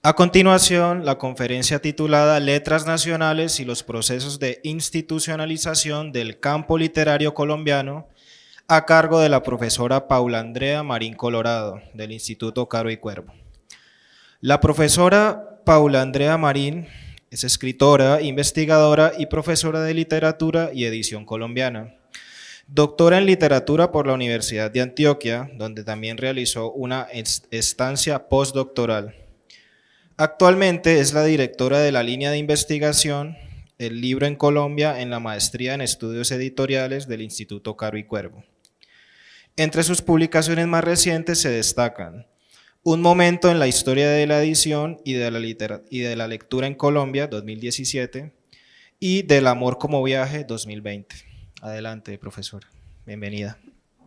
A continuación, la conferencia titulada Letras Nacionales y los procesos de institucionalización del campo literario colombiano, a cargo de la profesora Paula Andrea Marín Colorado, del Instituto Caro y Cuervo. La profesora Paula Andrea Marín es escritora, investigadora y profesora de literatura y edición colombiana. Doctora en literatura por la Universidad de Antioquia, donde también realizó una estancia postdoctoral. Actualmente es la directora de la línea de investigación El libro en Colombia en la maestría en estudios editoriales del Instituto Caro y Cuervo. Entre sus publicaciones más recientes se destacan Un momento en la historia de la edición y de la lectura en Colombia, 2017, y Del amor como viaje, 2020. Adelante, profesora. Bienvenida.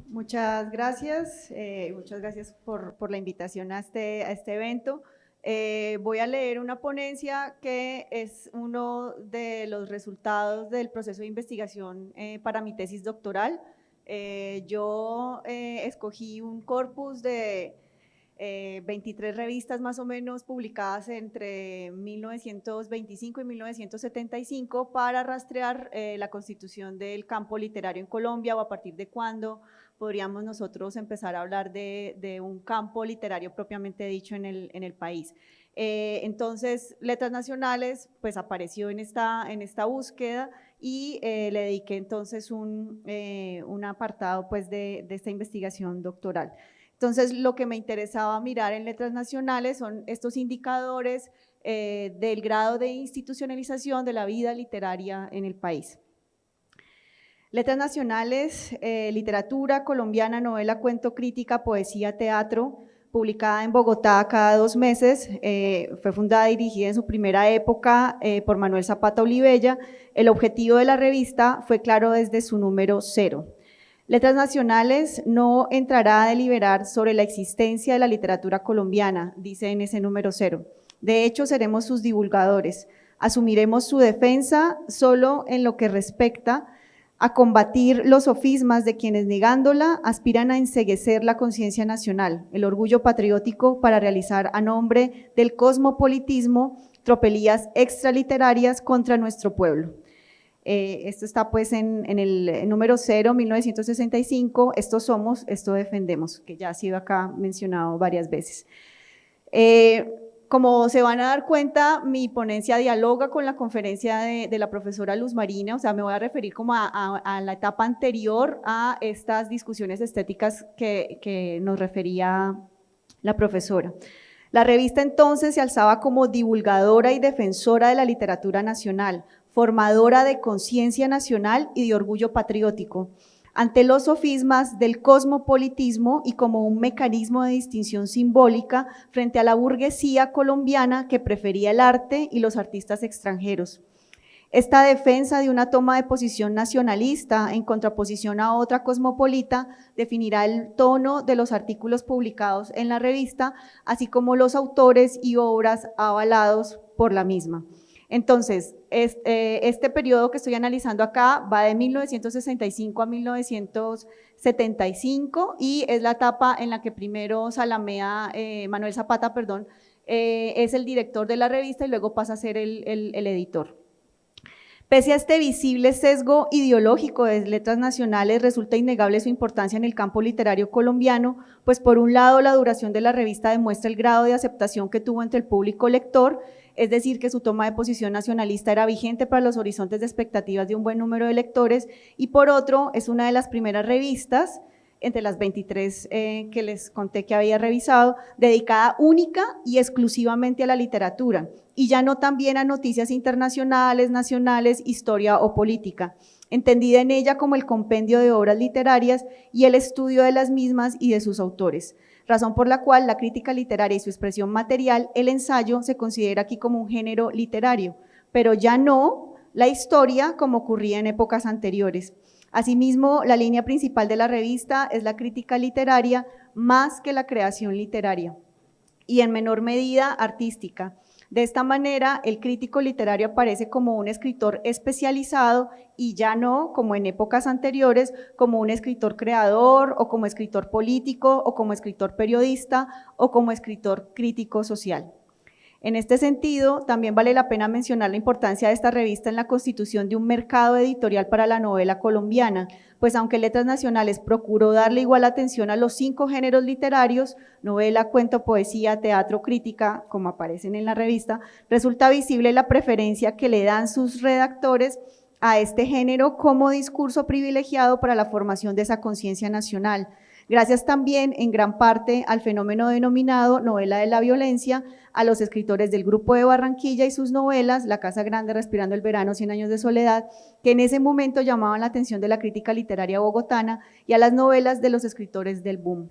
Muchas gracias por la invitación a este evento. Voy a leer una ponencia que es uno de los resultados del proceso de investigación para mi tesis doctoral. Yo escogí un corpus de 23 revistas más o menos publicadas entre 1925 y 1975 para rastrear la constitución del campo literario en Colombia o a partir de cuándo podríamos nosotros empezar a hablar de un campo literario propiamente dicho en el país. Entonces, Letras Nacionales pues apareció en esta búsqueda y le dediqué entonces un apartado pues de esta investigación doctoral. Entonces, lo que me interesaba mirar en Letras Nacionales son estos indicadores del grado de institucionalización de la vida literaria en el país. Letras Nacionales, literatura colombiana, novela, cuento, crítica, poesía, teatro, publicada en Bogotá cada 2 meses, fue fundada y dirigida en su primera época por Manuel Zapata Olivella. El objetivo de la revista fue claro desde su número 0. Letras Nacionales no entrará a deliberar sobre la existencia de la literatura colombiana, dice en ese número 0. De hecho, seremos sus divulgadores. Asumiremos su defensa solo en lo que respecta a combatir los sofismas de quienes negándola aspiran a enceguecer la conciencia nacional, el orgullo patriótico para realizar a nombre del cosmopolitismo tropelías extraliterarias contra nuestro pueblo. Esto está pues en el número 0, 1965, esto somos, esto defendemos, que ya ha sido acá mencionado varias veces. Como se van a dar cuenta, mi ponencia dialoga con la conferencia de la profesora Luz Marina, o sea, me voy a referir como a la etapa anterior a estas discusiones estéticas que nos refería la profesora. La revista entonces se alzaba como divulgadora y defensora de la literatura nacional, formadora de conciencia nacional y de orgullo patriótico, ante los sofismas del cosmopolitismo y como un mecanismo de distinción simbólica frente a la burguesía colombiana que prefería el arte y los artistas extranjeros. Esta defensa de una toma de posición nacionalista en contraposición a otra cosmopolita definirá el tono de los artículos publicados en la revista, así como los autores y obras avalados por la misma. Entonces, este periodo que estoy analizando acá va de 1965 a 1975 y es la etapa en la que primero Manuel Zapata, es el director de la revista y luego pasa a ser el editor. Pese a este visible sesgo ideológico de Letras Nacionales, resulta innegable su importancia en el campo literario colombiano, pues por un lado la duración de la revista demuestra el grado de aceptación que tuvo entre el público lector, es decir, que su toma de posición nacionalista era vigente para los horizontes de expectativas de un buen número de lectores, y por otro, es una de las primeras revistas, entre las 23 que les conté que había revisado, dedicada única y exclusivamente a la literatura, y ya no también a noticias internacionales, nacionales, historia o política, entendida en ella como el compendio de obras literarias y el estudio de las mismas y de sus autores, razón por la cual la crítica literaria y su expresión material, el ensayo, se considera aquí como un género literario, pero ya no la historia como ocurría en épocas anteriores. Asimismo, la línea principal de la revista es la crítica literaria más que la creación literaria y en menor medida artística. De esta manera, el crítico literario aparece como un escritor especializado y ya no, como en épocas anteriores, como un escritor creador o como escritor político o como escritor periodista o como escritor crítico social. En este sentido, también vale la pena mencionar la importancia de esta revista en la constitución de un mercado editorial para la novela colombiana, pues aunque Letras Nacionales procuró darle igual atención a los 5 géneros literarios, novela, cuento, poesía, teatro, crítica, como aparecen en la revista, resulta visible la preferencia que le dan sus redactores a este género como discurso privilegiado para la formación de esa conciencia nacional. Gracias también en gran parte al fenómeno denominado novela de la violencia, a los escritores del Grupo de Barranquilla y sus novelas, La Casa Grande, Respirando el Verano, 100 años de soledad, que en ese momento llamaban la atención de la crítica literaria bogotana, y a las novelas de los escritores del boom.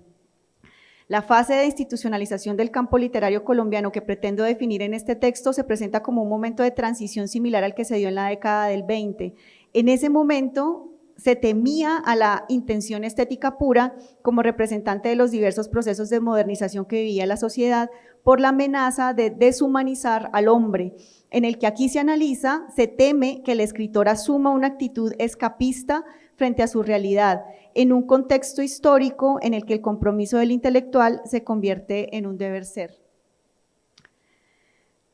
La fase de institucionalización del campo literario colombiano que pretendo definir en este texto se presenta como un momento de transición similar al que se dio en la década del 20. En ese momento se temía a la intención estética pura como representante de los diversos procesos de modernización que vivía la sociedad por la amenaza de deshumanizar al hombre, en el que aquí se analiza, se teme que el escritor asuma una actitud escapista frente a su realidad, en un contexto histórico en el que el compromiso del intelectual se convierte en un deber ser.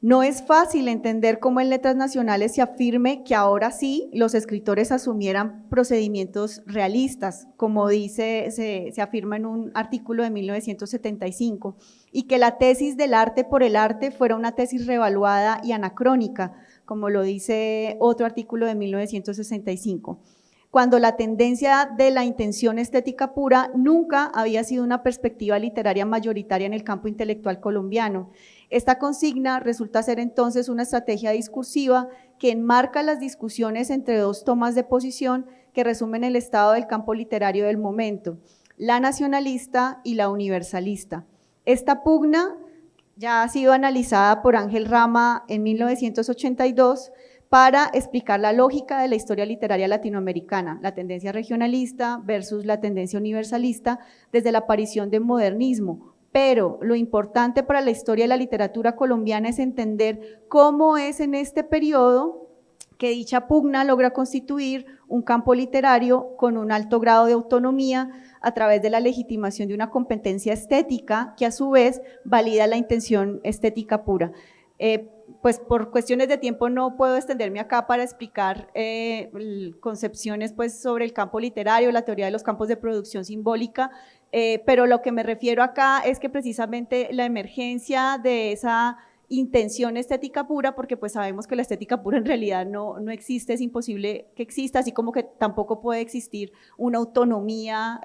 No es fácil entender cómo en Letras Nacionales se afirme que ahora sí los escritores asumieran procedimientos realistas, como se afirma en un artículo de 1975, y que la tesis del arte por el arte fuera una tesis revaluada y anacrónica, como lo dice otro artículo de 1965. Cuando la tendencia de la intención estética pura nunca había sido una perspectiva literaria mayoritaria en el campo intelectual colombiano. Esta consigna resulta ser entonces una estrategia discursiva que enmarca las discusiones entre 2 tomas de posición que resumen el estado del campo literario del momento, la nacionalista y la universalista. Esta pugna ya ha sido analizada por Ángel Rama en 1982, para explicar la lógica de la historia literaria latinoamericana, la tendencia regionalista versus la tendencia universalista desde la aparición del modernismo. Pero lo importante para la historia de la literatura colombiana es entender cómo es en este periodo que dicha pugna logra constituir un campo literario con un alto grado de autonomía a través de la legitimación de una competencia estética que a su vez valida la intención estética pura. Pues por cuestiones de tiempo no puedo extenderme acá para explicar concepciones pues sobre el campo literario, la teoría de los campos de producción simbólica, pero lo que me refiero acá es que precisamente la emergencia de esa intención estética pura, porque pues sabemos que la estética pura en realidad no existe, es imposible que exista, así como que tampoco puede existir una autonomía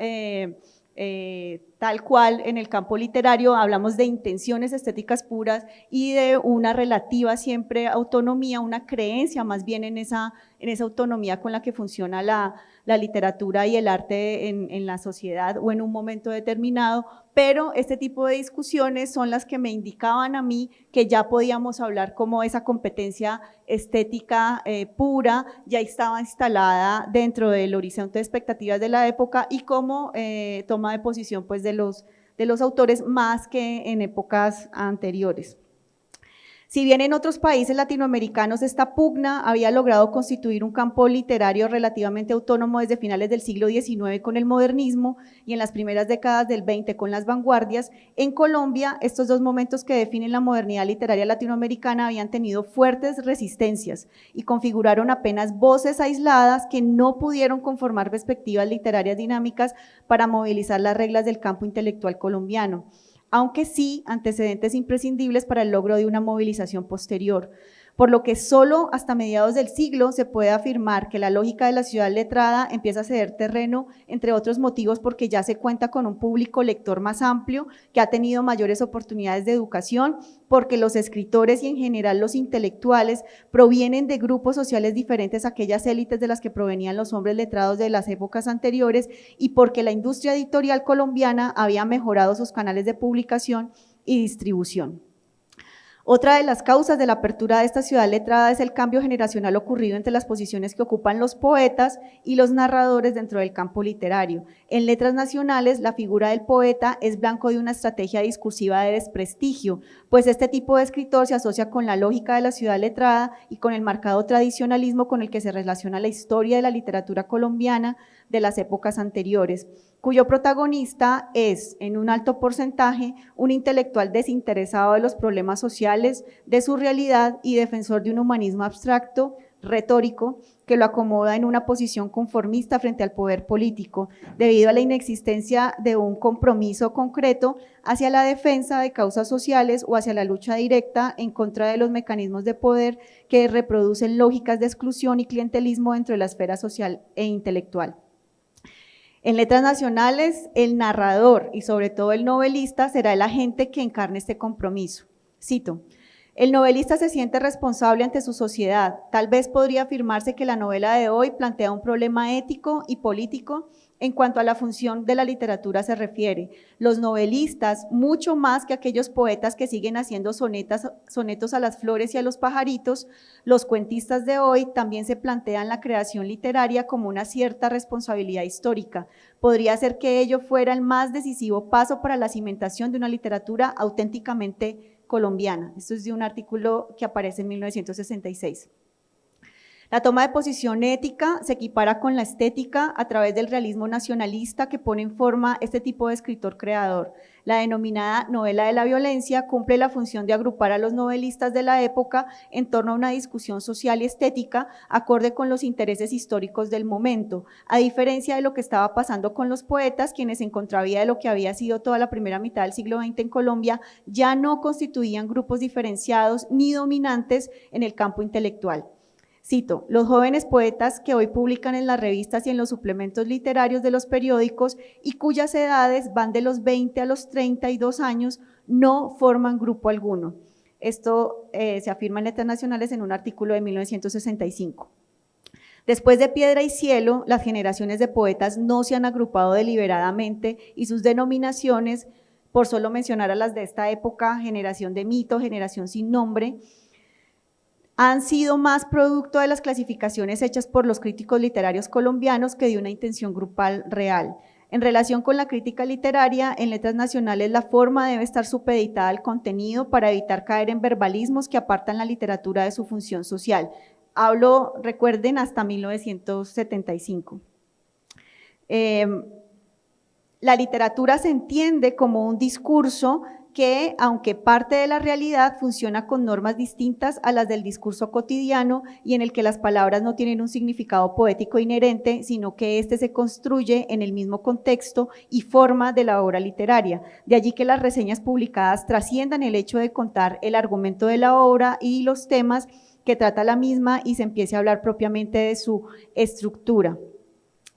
tal cual en el campo literario. Hablamos de intenciones estéticas puras y de una relativa siempre autonomía, una creencia más bien en esa autonomía con la que funciona la literatura y el arte en la sociedad o en un momento determinado, pero este tipo de discusiones son las que me indicaban a mí que ya podíamos hablar como esa competencia estética pura ya estaba instalada dentro del horizonte de expectativas de la época y como toma de posición pues de los autores más que en épocas anteriores. Si bien en otros países latinoamericanos esta pugna había logrado constituir un campo literario relativamente autónomo desde finales del siglo XIX con el modernismo y en las primeras décadas del XX con las vanguardias, en Colombia estos 2 momentos que definen la modernidad literaria latinoamericana habían tenido fuertes resistencias y configuraron apenas voces aisladas que no pudieron conformar perspectivas literarias dinámicas para movilizar las reglas del campo intelectual colombiano, aunque sí antecedentes imprescindibles para el logro de una movilización posterior, por lo que solo hasta mediados del siglo se puede afirmar que la lógica de la ciudad letrada empieza a ceder terreno, entre otros motivos porque ya se cuenta con un público lector más amplio, que ha tenido mayores oportunidades de educación, porque los escritores y en general los intelectuales provienen de grupos sociales diferentes a aquellas élites de las que provenían los hombres letrados de las épocas anteriores y porque la industria editorial colombiana había mejorado sus canales de publicación y distribución. Otra de las causas de la apertura de esta ciudad letrada es el cambio generacional ocurrido entre las posiciones que ocupan los poetas y los narradores dentro del campo literario. En Letras Nacionales, la figura del poeta es blanco de una estrategia discursiva de desprestigio, pues este tipo de escritor se asocia con la lógica de la ciudad letrada y con el marcado tradicionalismo con el que se relaciona la historia de la literatura colombiana de las épocas anteriores, cuyo protagonista es, en un alto porcentaje, un intelectual desinteresado de los problemas sociales sociales de su realidad y defensor de un humanismo abstracto, retórico, que lo acomoda en una posición conformista frente al poder político, debido a la inexistencia de un compromiso concreto hacia la defensa de causas sociales o hacia la lucha directa en contra de los mecanismos de poder que reproducen lógicas de exclusión y clientelismo dentro de la esfera social e intelectual. En Letras Nacionales, el narrador y sobre todo el novelista será el agente que encarne este compromiso. Cito: el novelista se siente responsable ante su sociedad. Tal vez podría afirmarse que la novela de hoy plantea un problema ético y político en cuanto a la función de la literatura se refiere. Los novelistas, mucho más que aquellos poetas que siguen haciendo sonetos a las flores y a los pajaritos, los cuentistas de hoy también se plantean la creación literaria como una cierta responsabilidad histórica. Podría ser que ello fuera el más decisivo paso para la cimentación de una literatura auténticamente colombiana. Esto es de un artículo que aparece en 1966. La toma de posición ética se equipara con la estética a través del realismo nacionalista que pone en forma este tipo de escritor creador. La denominada novela de la violencia cumple la función de agrupar a los novelistas de la época en torno a una discusión social y estética acorde con los intereses históricos del momento, a diferencia de lo que estaba pasando con los poetas, quienes en contravía de lo que había sido toda la primera mitad del siglo XX en Colombia, ya no constituían grupos diferenciados ni dominantes en el campo intelectual. Cito: los jóvenes poetas que hoy publican en las revistas y en los suplementos literarios de los periódicos y cuyas edades van de los 20 a los 32 años no forman grupo alguno. Esto se afirma en Letras Nacionales en un artículo de 1965. Después de Piedra y Cielo, las generaciones de poetas no se han agrupado deliberadamente y sus denominaciones, por solo mencionar a las de esta época, generación de mito, generación sin nombre, han sido más producto de las clasificaciones hechas por los críticos literarios colombianos que de una intención grupal real. En relación con la crítica literaria, en Letras Nacionales la forma debe estar supeditada al contenido para evitar caer en verbalismos que apartan la literatura de su función social. Hablo, recuerden, hasta 1975. La literatura se entiende como un discurso que, aunque parte de la realidad, funciona con normas distintas a las del discurso cotidiano y en el que las palabras no tienen un significado poético inherente, sino que éste se construye en el mismo contexto y forma de la obra literaria. De allí que las reseñas publicadas trasciendan el hecho de contar el argumento de la obra y los temas que trata la misma y se empiece a hablar propiamente de su estructura.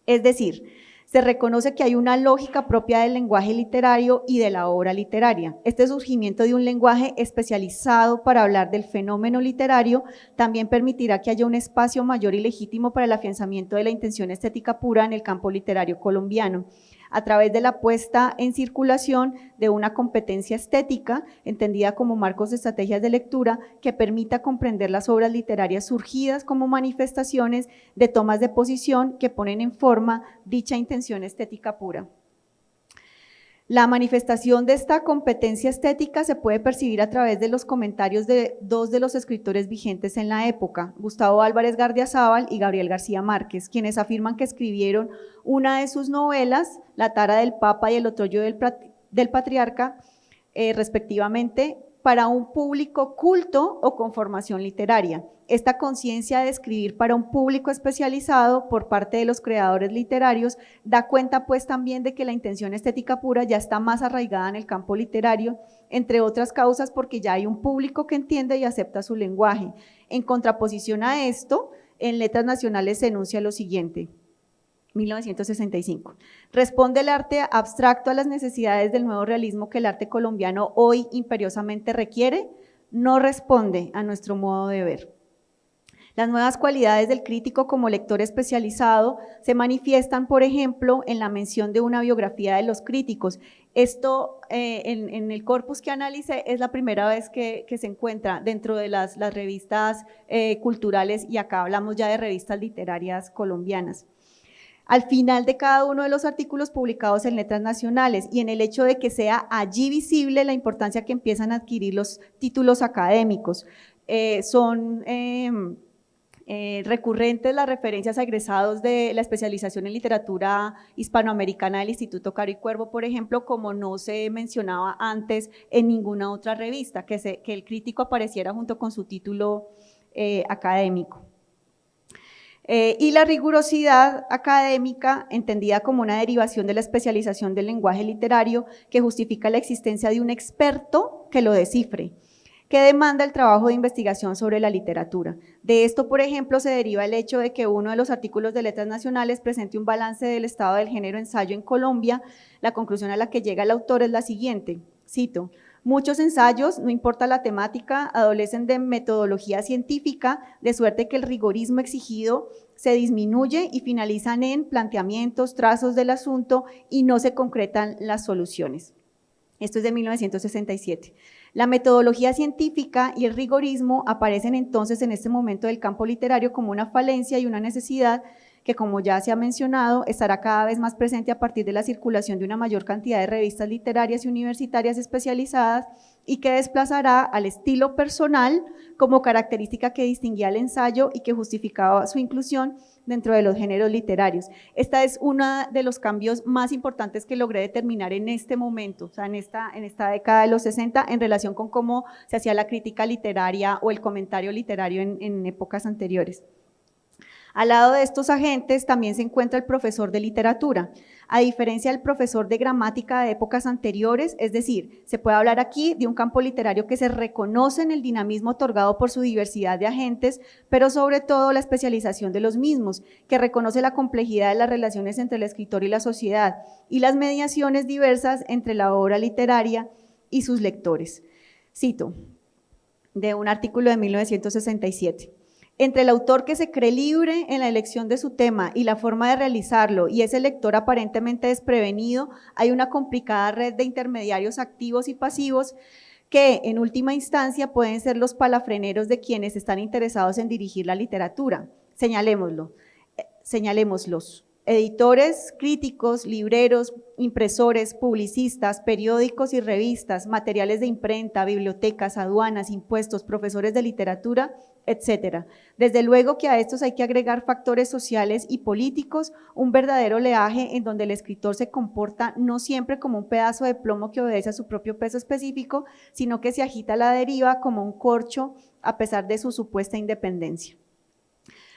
Es decir, se reconoce que hay una lógica propia del lenguaje literario y de la obra literaria. Este surgimiento de un lenguaje especializado para hablar del fenómeno literario también permitirá que haya un espacio mayor y legítimo para el afianzamiento de la intención estética pura en el campo literario colombiano, a través de la puesta en circulación de una competencia estética, entendida como marcos de estrategias de lectura, que permita comprender las obras literarias surgidas como manifestaciones de tomas de posición que ponen en forma dicha intención estética pura. La manifestación de esta competencia estética se puede percibir a través de los comentarios de dos de los escritores vigentes en la época, Gustavo Álvarez Gardiazabal y Gabriel García Márquez, quienes afirman que escribieron una de sus novelas, La tara del Papa y El otoño del Patriarca, respectivamente, para un público culto o con formación literaria. Esta conciencia de escribir para un público especializado por parte de los creadores literarios da cuenta pues también de que la intención estética pura ya está más arraigada en el campo literario, entre otras causas porque ya hay un público que entiende y acepta su lenguaje. En contraposición a esto, en Letras Nacionales se enuncia lo siguiente. 1965. Responde el arte abstracto a las necesidades del nuevo realismo que el arte colombiano hoy imperiosamente requiere. No responde a nuestro modo de ver. Las nuevas cualidades del crítico como lector especializado se manifiestan, por ejemplo, en la mención de una biografía de los críticos. Esto en el corpus que analicé es la primera vez que se encuentra dentro de las revistas culturales, y acá hablamos ya de revistas literarias colombianas. Al final de cada uno de los artículos publicados en Letras Nacionales y en el hecho de que sea allí visible la importancia que empiezan a adquirir los títulos académicos. Son recurrentes las referencias a egresados de la especialización en literatura hispanoamericana del Instituto Caro y Cuervo, por ejemplo, como no se mencionaba antes en ninguna otra revista, que el crítico apareciera junto con su título académico. Y la rigurosidad académica, entendida como una derivación de la especialización del lenguaje literario, que justifica la existencia de un experto que lo descifre, que demanda el trabajo de investigación sobre la literatura. De esto, por ejemplo, se deriva el hecho de que uno de los artículos de Letras Nacionales presente un balance del estado del género ensayo en Colombia. La conclusión a la que llega el autor es la siguiente, cito: muchos ensayos, no importa la temática, adolecen de metodología científica, de suerte que el rigorismo exigido se disminuye y finalizan en planteamientos, trazos del asunto y no se concretan las soluciones. Esto es de 1967. La metodología científica y el rigorismo aparecen entonces en este momento del campo literario como una falencia y una necesidad que, como ya se ha mencionado, estará cada vez más presente a partir de la circulación de una mayor cantidad de revistas literarias y universitarias especializadas y que desplazará al estilo personal como característica que distinguía al ensayo y que justificaba su inclusión dentro de los géneros literarios. Esta es uno de los cambios más importantes que logré determinar en este momento, o sea, en esta década de los 60, en relación con cómo se hacía la crítica literaria o el comentario literario en épocas anteriores. Al lado de estos agentes también se encuentra el profesor de literatura. A diferencia del profesor de gramática de épocas anteriores, es decir, se puede hablar aquí de un campo literario que se reconoce en el dinamismo otorgado por su diversidad de agentes, pero sobre todo la especialización de los mismos, que reconoce la complejidad de las relaciones entre el escritor y la sociedad y las mediaciones diversas entre la obra literaria y sus lectores. Cito de un artículo de 1967. Entre el autor que se cree libre en la elección de su tema y la forma de realizarlo y ese lector aparentemente desprevenido, hay una complicada red de intermediarios activos y pasivos que en última instancia pueden ser los palafreneros de quienes están interesados en dirigir la literatura. Señalémoslos. Editores, críticos, libreros, impresores, publicistas, periódicos y revistas, materiales de imprenta, bibliotecas, aduanas, impuestos, profesores de literatura, etcétera. Desde luego que a estos hay que agregar factores sociales y políticos, un verdadero oleaje en donde el escritor se comporta no siempre como un pedazo de plomo que obedece a su propio peso específico, sino que se agita a la deriva como un corcho a pesar de su supuesta independencia.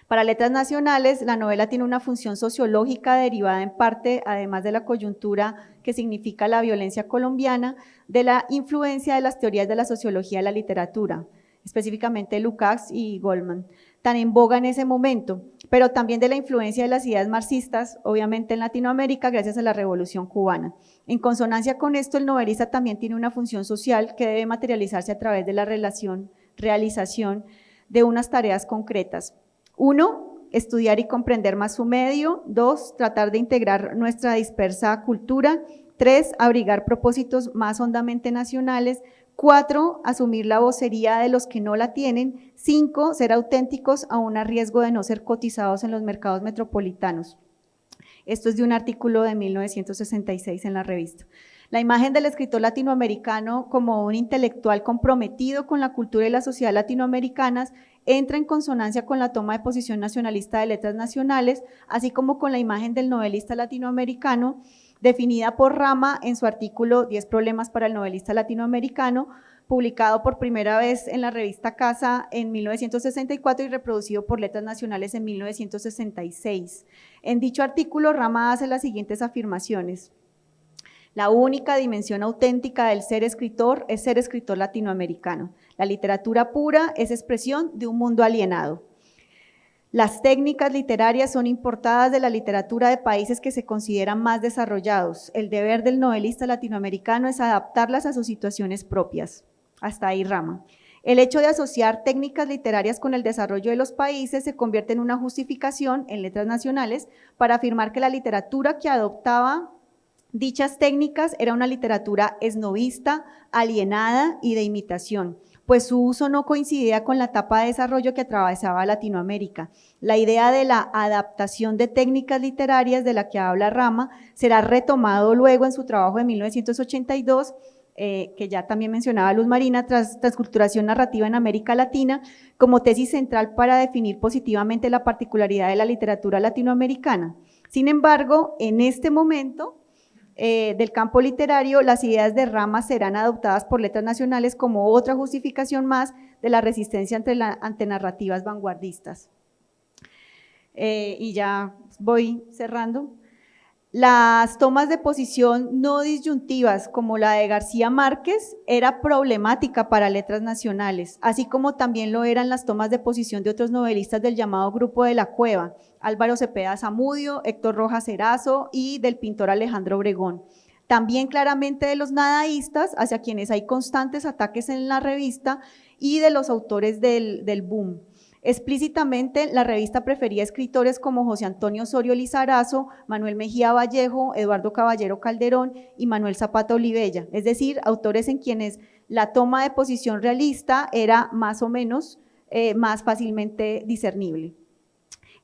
Para Letras Nacionales, la novela tiene una función sociológica derivada en parte, además de la coyuntura que significa la violencia colombiana, de la influencia de las teorías de la sociología de la literatura, específicamente Lukács y Goldman, tan en boga en ese momento, pero también de la influencia de las ideas marxistas, obviamente en Latinoamérica, gracias a la Revolución Cubana. En consonancia con esto, el novelista también tiene una función social que debe materializarse a través de la realización de unas tareas concretas. 1, estudiar y comprender más su medio. 2, tratar de integrar nuestra dispersa cultura. 3, abrigar propósitos más hondamente nacionales. 4, asumir la vocería de los que no la tienen. 5, ser auténticos aún a riesgo de no ser cotizados en los mercados metropolitanos. Esto es de un artículo de 1966 en la revista. La imagen del escritor latinoamericano como un intelectual comprometido con la cultura y la sociedad latinoamericanas entra en consonancia con la toma de posición nacionalista de Letras Nacionales, así como con la imagen del novelista latinoamericano, definida por Rama en su artículo 10 problemas para el novelista latinoamericano, publicado por primera vez en la revista Casa en 1964 y reproducido por Letras Nacionales en 1966. En dicho artículo, Rama hace las siguientes afirmaciones. La única dimensión auténtica del ser escritor es ser escritor latinoamericano. La literatura pura es expresión de un mundo alienado. Las técnicas literarias son importadas de la literatura de países que se consideran más desarrollados. El deber del novelista latinoamericano es adaptarlas a sus situaciones propias. Hasta ahí Rama. El hecho de asociar técnicas literarias con el desarrollo de los países se convierte en una justificación en Letras Nacionales para afirmar que la literatura que adoptaba dichas técnicas era una literatura esnovista, alienada y de imitación, pues su uso no coincidía con la etapa de desarrollo que atravesaba Latinoamérica. La idea de la adaptación de técnicas literarias de la que habla Rama será retomado luego en su trabajo de 1982 que ya también mencionaba Luz Marina, transculturación narrativa en América Latina, como tesis central para definir positivamente la particularidad de la literatura latinoamericana. Sin embargo, en este momento del campo literario, las ideas de Rama serán adoptadas por Letras Nacionales como otra justificación más de la resistencia ante narrativas vanguardistas. Y ya voy cerrando. Las tomas de posición no disyuntivas, como la de García Márquez, era problemática para Letras Nacionales, así como también lo eran las tomas de posición de otros novelistas del llamado Grupo de la Cueva, Álvaro Cepeda Zamudio, Héctor Rojas Erazo y del pintor Alejandro Obregón. También claramente de los nadaístas, hacia quienes hay constantes ataques en la revista, y de los autores del boom. Explícitamente, la revista prefería escritores como José Antonio Osorio Lizarazo, Manuel Mejía Vallejo, Eduardo Caballero Calderón y Manuel Zapata Olivella, es decir, autores en quienes la toma de posición realista era más o menos más fácilmente discernible.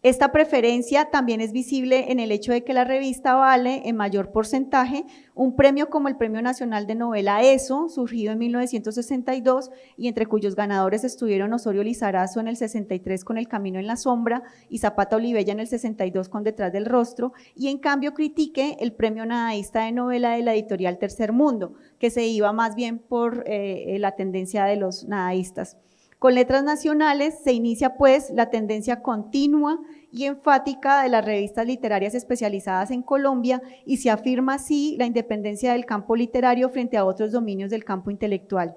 Esta preferencia también es visible en el hecho de que la revista vale en mayor porcentaje un premio como el Premio Nacional de Novela ESO, surgido en 1962 y entre cuyos ganadores estuvieron Osorio Lizarazo en el 63 con El Camino en la Sombra y Zapata Olivella en el 62 con Detrás del Rostro, y en cambio critique el Premio Nadaísta de Novela de la editorial Tercer Mundo, que se iba más bien por la tendencia de los nadaístas. Con Letras Nacionales se inicia pues la tendencia continua y enfática de las revistas literarias especializadas en Colombia y se afirma así la independencia del campo literario frente a otros dominios del campo intelectual.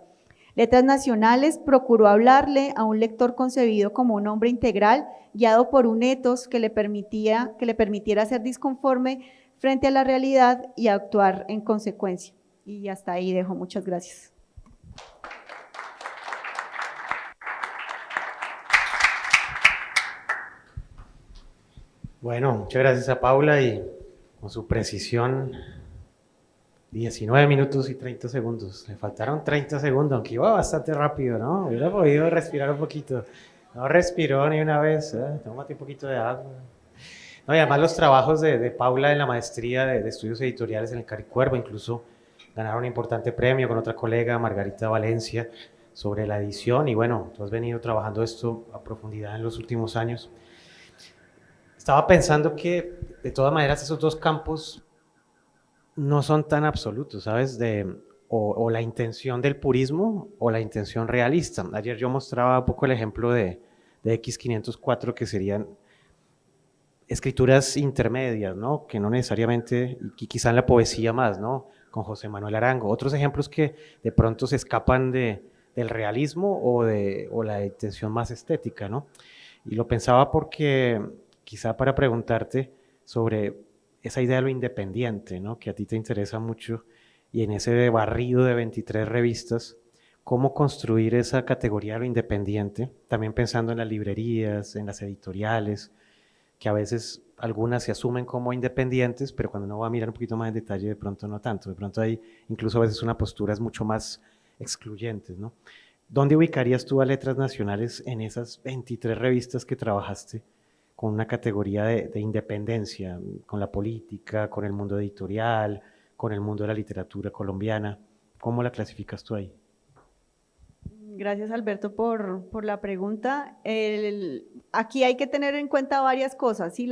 Letras Nacionales procuró hablarle a un lector concebido como un hombre integral, guiado por un etos que le permitiera ser disconforme frente a la realidad y actuar en consecuencia. Y hasta ahí dejo, muchas gracias. Bueno, muchas gracias a Paula y con su precisión, 19 minutos y 30 segundos. Le faltaron 30 segundos, aunque iba bastante rápido, ¿no? Hubiera podido respirar un poquito. No respiró ni una vez, tómate un poquito de agua. No, y además los trabajos de Paula en la maestría de estudios editoriales en el Caricuervo, incluso ganaron un importante premio con otra colega, Margarita Valencia, sobre la edición. Y bueno, tú has venido trabajando esto a profundidad en los últimos años. Estaba pensando que, de todas maneras, esos dos campos no son tan absolutos, ¿sabes? O la intención del purismo o la intención realista. Ayer yo mostraba un poco el ejemplo de X504, que serían escrituras intermedias, ¿no? Que no necesariamente, y quizá en la poesía más, ¿no? Con José Manuel Arango. Otros ejemplos que de pronto se escapan del realismo o la intención más estética, ¿no? Y lo pensaba porque quizá para preguntarte sobre esa idea de lo independiente, ¿no? Que a ti te interesa mucho, y en ese barrido de 23 revistas, cómo construir esa categoría de lo independiente, también pensando en las librerías, en las editoriales, que a veces algunas se asumen como independientes, pero cuando uno va a mirar un poquito más en detalle, de pronto no tanto, de pronto hay incluso a veces una postura es mucho más excluyentes, ¿no? ¿Dónde ubicarías tú a Letras Nacionales en esas 23 revistas que trabajaste con una categoría de independencia, con la política, con el mundo editorial, con el mundo de la literatura colombiana? ¿Cómo la clasificas tú ahí? Gracias, Alberto, por la pregunta. Aquí hay que tener en cuenta varias cosas, ¿sí?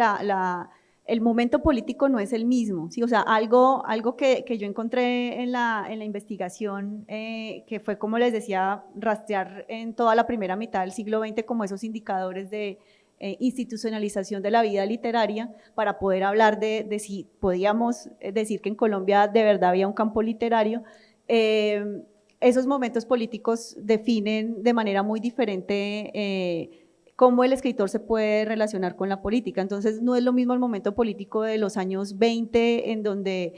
El momento político no es el mismo, ¿sí? O sea, algo que yo encontré en la investigación, que fue, como les decía, rastrear en toda la primera mitad del siglo XX como esos indicadores de institucionalización de la vida literaria, para poder hablar de si podíamos decir que en Colombia de verdad había un campo literario. Esos momentos políticos definen de manera muy diferente cómo el escritor se puede relacionar con la política. Entonces, no es lo mismo el momento político de los años 20, en donde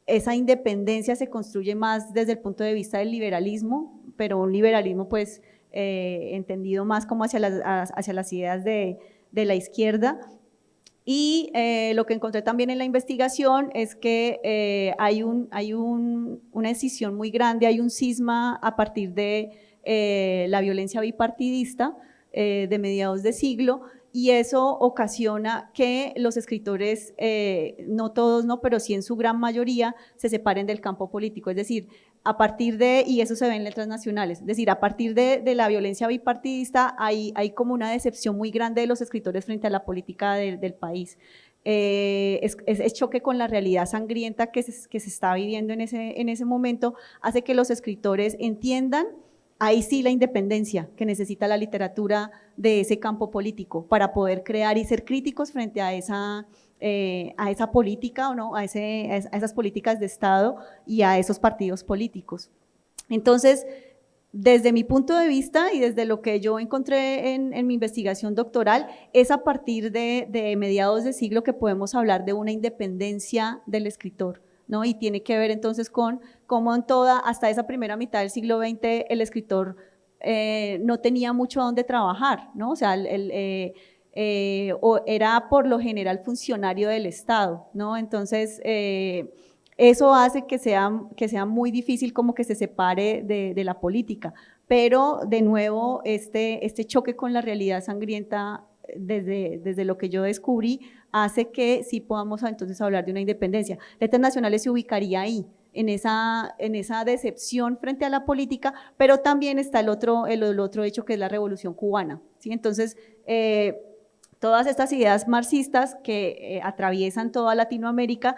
esa independencia se construye más desde el punto de vista del liberalismo, pero un liberalismo pues entendido más como hacia las ideas de la izquierda. Y lo que encontré también en la investigación es que hay una escisión muy grande, hay un cisma a partir de la violencia bipartidista de mediados de siglo, y eso ocasiona que los escritores, no todos, no, pero sí en su gran mayoría, se separen del campo político, es decir, a partir de, y eso se ve en letras nacionales, es decir, a partir de la violencia bipartidista hay como una decepción muy grande de los escritores frente a la política del país. Es choque con la realidad sangrienta que se está viviendo en ese momento, hace que los escritores entiendan ahí sí la independencia que necesita la literatura de ese campo político para poder crear y ser críticos frente a esa política, ¿o no? a esas políticas de Estado y a esos partidos políticos. Entonces, desde mi punto de vista y desde lo que yo encontré en mi investigación doctoral, es a partir de mediados de siglo que podemos hablar de una independencia del escritor, ¿no? Y tiene que ver entonces con cómo hasta esa primera mitad del siglo XX el escritor no tenía mucho donde trabajar, ¿no? O sea, o era por lo general funcionario del Estado, ¿no? Entonces, eso hace que sea muy difícil como que se separe de la política, pero de nuevo este choque con la realidad sangrienta desde lo que yo descubrí hace que sí podamos entonces hablar de una independencia. Letras Nacionales se ubicaría ahí, en esa decepción frente a la política, pero también está el otro hecho que es la Revolución Cubana, ¿sí? Entonces, todas estas ideas marxistas que atraviesan toda Latinoamérica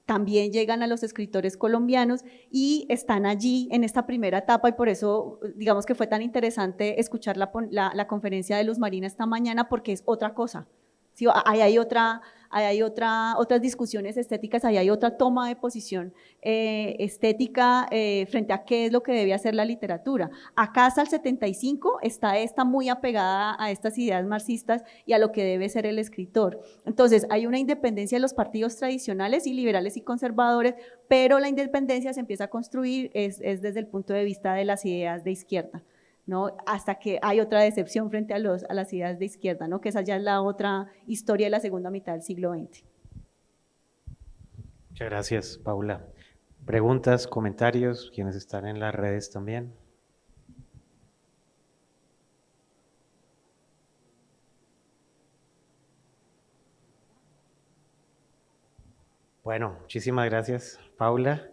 también llegan a los escritores colombianos y están allí en esta primera etapa, y por eso digamos que fue tan interesante escuchar la conferencia de Luz Marina esta mañana, porque es otra cosa, ¿sí? Ahí hay otras discusiones estéticas, ahí hay otra toma de posición estética frente a qué es lo que debe hacer la literatura. Acá hasta el 75 está muy apegada a estas ideas marxistas y a lo que debe ser el escritor. Entonces, hay una independencia de los partidos tradicionales y liberales y conservadores, pero la independencia se empieza a construir es desde el punto de vista de las ideas de izquierda, ¿no? Hasta que hay otra decepción frente a las ideas de izquierda, ¿no? Que esa ya es la otra historia de la segunda mitad del siglo XX. Muchas gracias, Paula. Preguntas, comentarios, quienes están en las redes también. Bueno, muchísimas gracias, Paula.